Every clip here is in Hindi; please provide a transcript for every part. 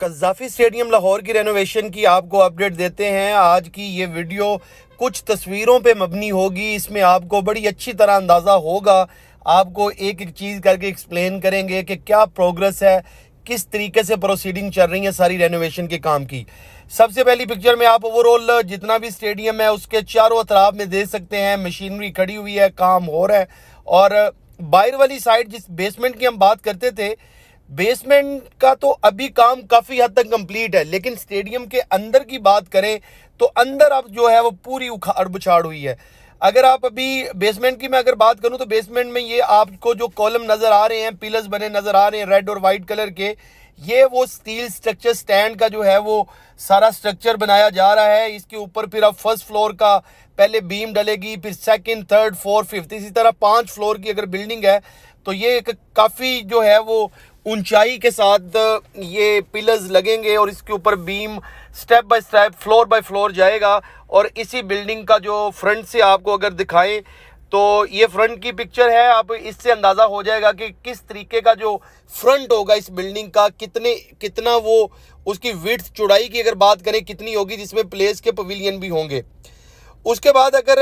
कज़ाफ़ी स्टेडियम लाहौर की रेनोवेशन की आपको अपडेट देते हैं। आज की ये वीडियो कुछ तस्वीरों पे मबनी होगी। इसमें आपको बड़ी अच्छी तरह अंदाज़ा होगा। आपको एक एक चीज़ करके एक्सप्लेन करेंगे कि क्या प्रोग्रेस है, किस तरीके से प्रोसीडिंग चल रही है सारी रेनोवेशन के काम की। सबसे पहली पिक्चर में आप ओवरऑल जितना भी स्टेडियम है उसके चारों अतराफ में देख सकते हैं मशीनरी खड़ी हुई है, काम हो रहा है। और बाहर वाली साइड जिस बेसमेंट की हम बात करते थे, बेसमेंट का तो अभी काम काफ़ी हद तक कंप्लीट है, लेकिन स्टेडियम के अंदर की बात करें तो अंदर अब जो है वो पूरी उखाड़ बुछाड़ हुई है। अगर आप अभी बेसमेंट की मैं अगर बात करूं तो बेसमेंट में ये आपको जो कॉलम नज़र आ रहे हैं, पिलर्स बने नज़र आ रहे हैं रेड और वाइट कलर के, ये वो स्टील स्ट्रक्चर स्टैंड का जो है वो सारा स्ट्रक्चर बनाया जा रहा है। इसके ऊपर फिर अब फर्स्ट फ्लोर का पहले बीम डलेगी, फिर सेकंड, थर्ड, फोर्थ, फिफ्थ, इसी तरह 5 फ्लोर की अगर बिल्डिंग है तो ये एक काफ़ी जो है वो ऊंचाई के साथ ये पिलर्स लगेंगे और इसके ऊपर beam step by step floor by floor जाएगा। और इसी बिल्डिंग का जो फ्रंट से आपको अगर दिखाएं तो ये फ्रंट की पिक्चर है। आप इससे अंदाज़ा हो जाएगा कि किस तरीके का जो फ्रंट होगा इस बिल्डिंग का, कितना वो उसकी विड्थ चौड़ाई की अगर बात करें कितनी होगी, जिसमें प्लेस के पवेलियन भी होंगे। उसके बाद अगर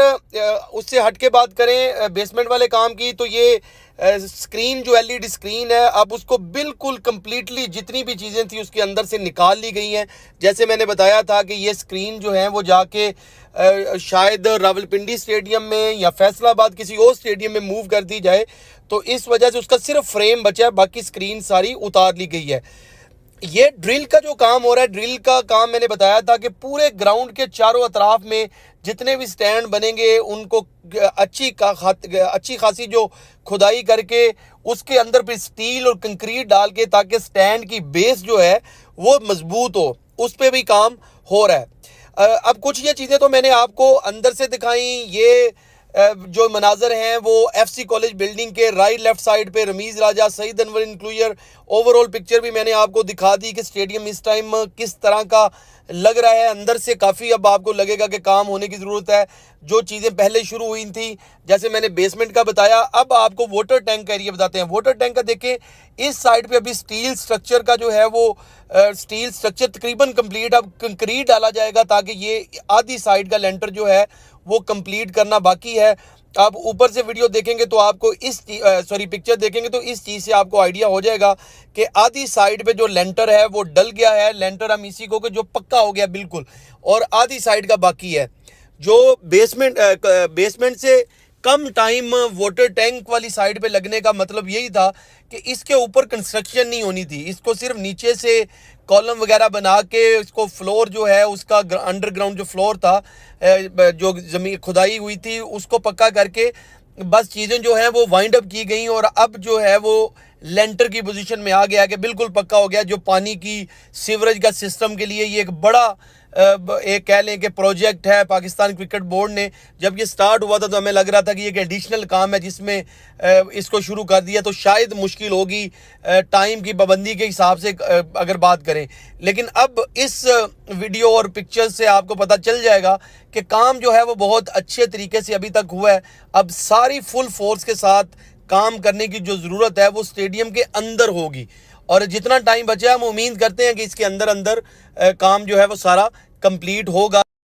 उससे हट के बात करें बेसमेंट वाले काम की, तो ये स्क्रीन जो एलईडी स्क्रीन है अब उसको बिल्कुल कंप्लीटली जितनी भी चीज़ें थी उसके अंदर से निकाल ली गई हैं। जैसे मैंने बताया था कि ये स्क्रीन जो है वो जाके शायद रावलपिंडी स्टेडियम में या फैसलाबाद किसी और स्टेडियम में मूव कर दी जाए, तो इस वजह से उसका सिर्फ फ्रेम बचा है, बाकी स्क्रीन सारी उतार ली गई है। ये ड्रिल का जो काम हो रहा है, ड्रिल का काम मैंने बताया था कि पूरे ग्राउंड के चारों अतराफ में जितने भी स्टैंड बनेंगे उनको अच्छी खासी जो खुदाई करके उसके अंदर फिर स्टील और कंक्रीट डाल के, ताकि स्टैंड की बेस जो है वो मजबूत हो, उस पर भी काम हो रहा है। अब कुछ ये चीज़ें तो मैंने आपको अंदर से दिखाई। ये जो मनाजर हैं वो एफसी कॉलेज बिल्डिंग के राइट लेफ्ट साइड पे रमीज़ राजा, सईद अनवर इंक्लूजर, ओवरऑल पिक्चर भी मैंने आपको दिखा दी कि स्टेडियम इस टाइम किस तरह का लग रहा है। अंदर से काफ़ी अब आपको लगेगा कि काम होने की ज़रूरत है। जो चीज़ें पहले शुरू हुई थी, जैसे मैंने बेसमेंट का बताया, अब आपको वाटर टैंक का एरिया बताते हैं। वाटर टैंक का देखें, इस साइड पे अभी स्टील स्ट्रक्चर का जो है वो स्टील स्ट्रक्चर तकरीबन कंप्लीट, अब कंक्रीट डाला जाएगा ताकि ये आधी साइड का लेंटर जो है वो कंप्लीट करना बाकी है। आप ऊपर से वीडियो देखेंगे तो आपको पिक्चर देखेंगे तो इस चीज़ से आपको आइडिया हो जाएगा कि आधी साइड पे जो लेंटर है वो डल गया है। लेंटर हम इसी को कि जो पक्का हो गया बिल्कुल, और आधी साइड का बाकी है। जो बेसमेंट से कम टाइम वाटर टैंक वाली साइड पे लगने का मतलब यही था कि इसके ऊपर कंस्ट्रक्शन नहीं होनी थी, इसको सिर्फ नीचे से कॉलम वगैरह बना के इसको फ्लोर जो है उसका अंडरग्राउंड जो फ्लोर था, जो ज़मीन खुदाई हुई थी, उसको पक्का करके बस चीज़ें जो हैं वो वाइंड अप की गई। और अब जो है वो लेंटर की पोजीशन में आ गया कि बिल्कुल पक्का हो गया। जो पानी की सीवरेज का सिस्टम के लिए ये एक बड़ा एक कह लें कि प्रोजेक्ट है। पाकिस्तान क्रिकेट बोर्ड ने जब ये स्टार्ट हुआ था तो हमें लग रहा था कि ये एक एडिशनल काम है जिसमें इसको शुरू कर दिया तो शायद मुश्किल होगी टाइम की पाबंदी के हिसाब से अगर बात करें। लेकिन अब इस वीडियो और पिक्चर से आपको पता चल जाएगा कि काम जो है वो बहुत अच्छे तरीके से अभी तक हुआ है। अब सारी फुल फोर्स के साथ काम करने की जो ज़रूरत है वो स्टेडियम के अंदर होगी, और जितना टाइम बचा है हम उम्मीद करते हैं कि इसके अंदर काम जो है वो सारा कंप्लीट होगा।